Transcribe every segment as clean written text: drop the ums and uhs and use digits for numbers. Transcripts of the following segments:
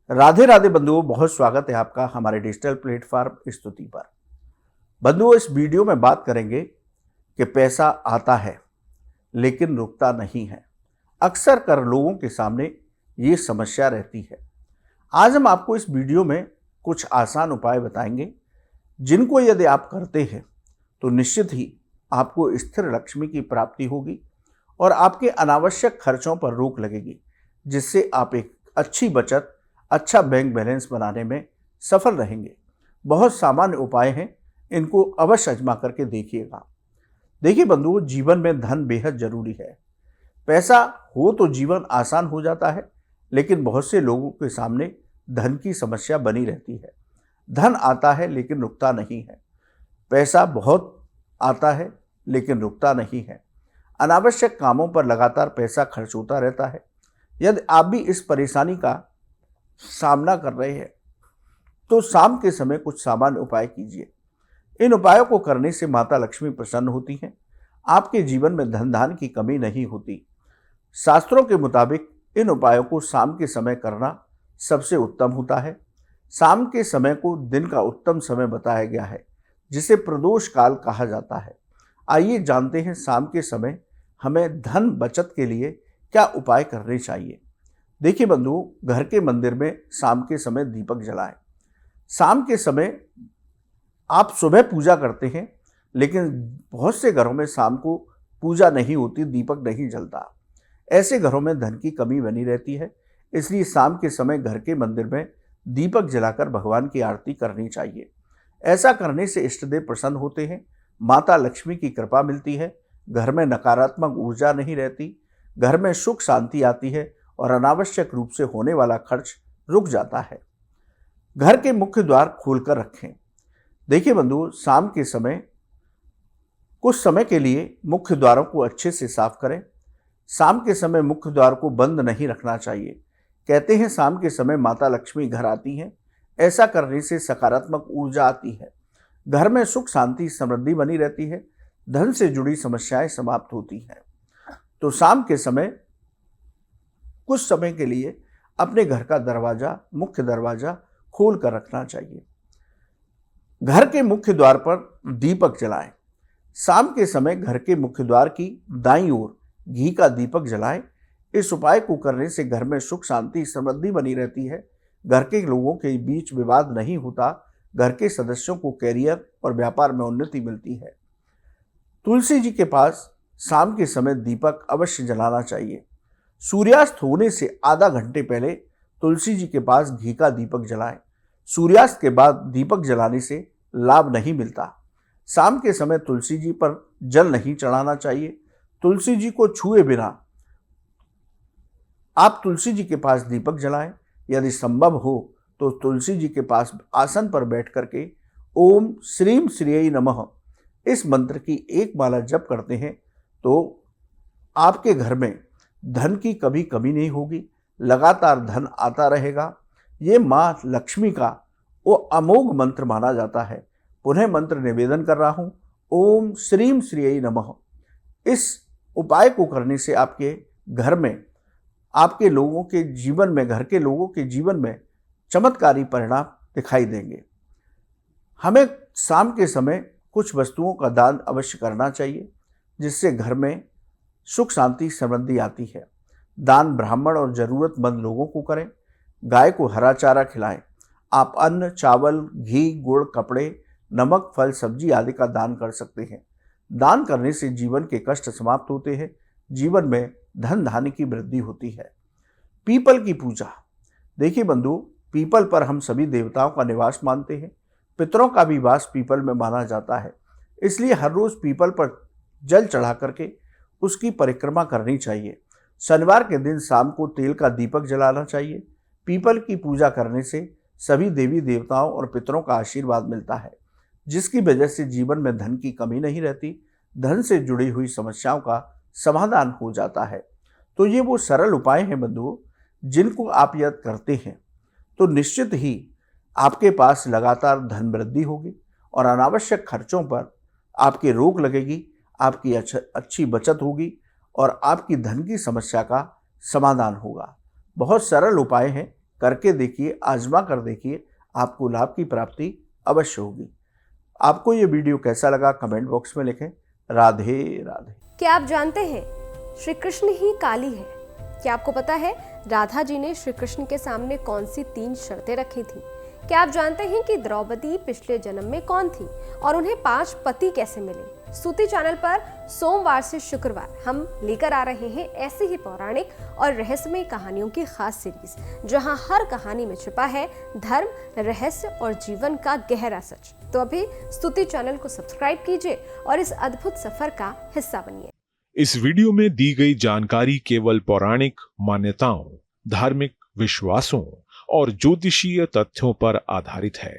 राधे राधे बंधुओं, बहुत स्वागत है आपका हमारे डिजिटल प्लेटफॉर्म स्तुति पर। बंधुओं, इस वीडियो में बात करेंगे कि पैसा आता है लेकिन रुकता नहीं है। अक्सर कर लोगों के सामने ये समस्या रहती है। आज हम आपको इस वीडियो में कुछ आसान उपाय बताएंगे जिनको यदि आप करते हैं तो निश्चित ही आपको स्थिर लक्ष्मी की प्राप्ति होगी और आपके अनावश्यक खर्चों पर रोक लगेगी, जिससे आप एक अच्छी बचत, अच्छा बैंक बैलेंस बनाने में सफल रहेंगे। बहुत सामान्य उपाय हैं, इनको अवश्य आजमा करके देखिएगा। देखिए बंधुओं, जीवन में धन बेहद जरूरी है। पैसा हो तो जीवन आसान हो जाता है, लेकिन बहुत से लोगों के सामने धन की समस्या बनी रहती है। धन आता है लेकिन रुकता नहीं है। पैसा बहुत आता है लेकिन रुकता नहीं है। अनावश्यक कामों पर लगातार पैसा खर्च होता रहता है। यदि आप भी इस परेशानी का सामना कर रहे हैं तो शाम के समय कुछ सामान्य उपाय कीजिए। इन उपायों को करने से माता लक्ष्मी प्रसन्न होती हैं। आपके जीवन में धन धान्य की कमी नहीं होती। शास्त्रों के मुताबिक इन उपायों को शाम के समय करना सबसे उत्तम होता है। शाम के समय को दिन का उत्तम समय बताया गया है, जिसे प्रदोष काल कहा जाता है। आइए जानते हैं शाम के समय हमें धन बचत के लिए क्या उपाय करने चाहिए। देखिए बंधुओं, घर के मंदिर में शाम के समय दीपक जलाएं। शाम के समय आप सुबह पूजा करते हैं, लेकिन बहुत से घरों में शाम को पूजा नहीं होती, दीपक नहीं जलता। ऐसे घरों में धन की कमी बनी रहती है। इसलिए शाम के समय घर के मंदिर में दीपक जलाकर भगवान की आरती करनी चाहिए। ऐसा करने से इष्टदेव प्रसन्न होते हैं, माता लक्ष्मी की कृपा मिलती है, घर में नकारात्मक ऊर्जा नहीं रहती, घर में सुख शांति आती है और अनावश्यक रूप से होने वाला खर्च रुक जाता है। घर के मुख्य द्वार खोलकर रखें। देखिए बंधुओं, शाम के समय कुछ समय के लिए मुख्य द्वारों को अच्छे से साफ करें। शाम के समय मुख्य द्वार को बंद नहीं रखना चाहिए। कहते हैं शाम के समय माता लक्ष्मी घर आती हैं। ऐसा करने से सकारात्मक ऊर्जा आती है, घर में सुख शांति समृद्धि बनी रहती है, धन से जुड़ी समस्याएं समाप्त होती हैं। तो शाम के समय कुछ समय के लिए अपने घर का दरवाजा, मुख्य दरवाजा खोल कर रखना चाहिए। घर के मुख्य द्वार पर दीपक जलाएं। शाम के समय घर के मुख्य द्वार की दाईं ओर घी का दीपक जलाएं। इस उपाय को करने से घर में सुख शांति समृद्धि बनी रहती है, घर के लोगों के बीच विवाद नहीं होता, घर के सदस्यों को कैरियर और व्यापार में उन्नति मिलती है। तुलसी जी के पास शाम के समय दीपक अवश्य जलाना चाहिए। सूर्यास्त होने से आधा घंटे पहले तुलसी जी के पास घी का दीपक जलाएं। सूर्यास्त के बाद दीपक जलाने से लाभ नहीं मिलता। शाम के समय तुलसी जी पर जल नहीं चढ़ाना चाहिए। तुलसी जी को छुए बिना आप तुलसी जी के पास दीपक जलाएं। यदि संभव हो तो तुलसी जी के पास आसन पर बैठ करके ओम श्रीम श्रीयै नमः इस मंत्र की एक माला जप करते हैं तो आपके घर में धन की कभी कमी नहीं होगी, लगातार धन आता रहेगा। ये माँ लक्ष्मी का वो अमोघ मंत्र माना जाता है। पुनः मंत्र निवेदन कर रहा हूँ, ओम श्रीम श्रीयै नमः। इस उपाय को करने से आपके घर में, आपके लोगों के जीवन में, घर के लोगों के जीवन में चमत्कारी परिणाम दिखाई देंगे। हमें शाम के समय कुछ वस्तुओं का दान अवश्य करना चाहिए, जिससे घर में सुख शांति समृद्धि आती है। दान ब्राह्मण और जरूरतमंद लोगों को करें। गाय को हरा चारा खिलाएं। आप अन्न, चावल, घी, गुड़, कपड़े, नमक, फल, सब्जी आदि का दान कर सकते हैं। दान करने से जीवन के कष्ट समाप्त होते हैं, जीवन में धन धान्य की वृद्धि होती है। पीपल की पूजा। देखिए बंधु, पीपल पर हम सभी देवताओं का निवास मानते हैं। पितरों का भी वास पीपल में माना जाता है। इसलिए हर रोज पीपल पर जल चढ़ा करके उसकी परिक्रमा करनी चाहिए। शनिवार के दिन शाम को तेल का दीपक जलाना चाहिए। पीपल की पूजा करने से सभी देवी देवताओं और पितरों का आशीर्वाद मिलता है, जिसकी वजह से जीवन में धन की कमी नहीं रहती, धन से जुड़ी हुई समस्याओं का समाधान हो जाता है। तो ये वो सरल उपाय हैं बंधुओं, जिनको आप यदि करते हैं तो निश्चित ही आपके पास लगातार धन वृद्धि होगी और अनावश्यक खर्चों पर आपकी रोक लगेगी, आपकी अच्छी बचत होगी और आपकी धन की समस्या का समाधान होगा। बहुत सरल उपाय हैं, करके देखिए, आजमा कर देखिए, आपको लाभ की प्राप्ति अवश्य होगी। आपको ये वीडियो कैसा लगा कमेंट बॉक्स में लिखें। राधे राधे। क्या आप जानते हैं श्री कृष्ण ही काली है? क्या आपको पता है राधा जी ने श्री कृष्ण के सामने कौन सी 3 शर्तें रखी थी? क्या आप जानते हैं कि द्रौपदी पिछले जन्म में कौन थी और उन्हें 5 पति कैसे मिले? स्तुति चैनल पर सोमवार से शुक्रवार हम लेकर आ रहे हैं ऐसी ही पौराणिक और रहस्यमय कहानियों की खास सीरीज, जहां हर कहानी में छिपा है धर्म, रहस्य और जीवन का गहरा सच। तो अभी स्तुति चैनल को सब्सक्राइब कीजिए और इस अद्भुत सफर का हिस्सा बनिए। इस वीडियो में दी गई जानकारी केवल पौराणिक मान्यताओं, धार्मिक विश्वासों और ज्योतिषीय तथ्यों पर आधारित है।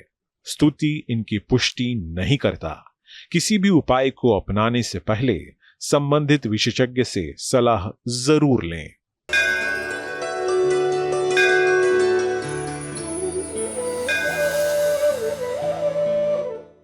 स्तुति इनकी पुष्टि नहीं करता। किसी भी उपाय को अपनाने से पहले संबंधित विशेषज्ञ से सलाह जरूर लें।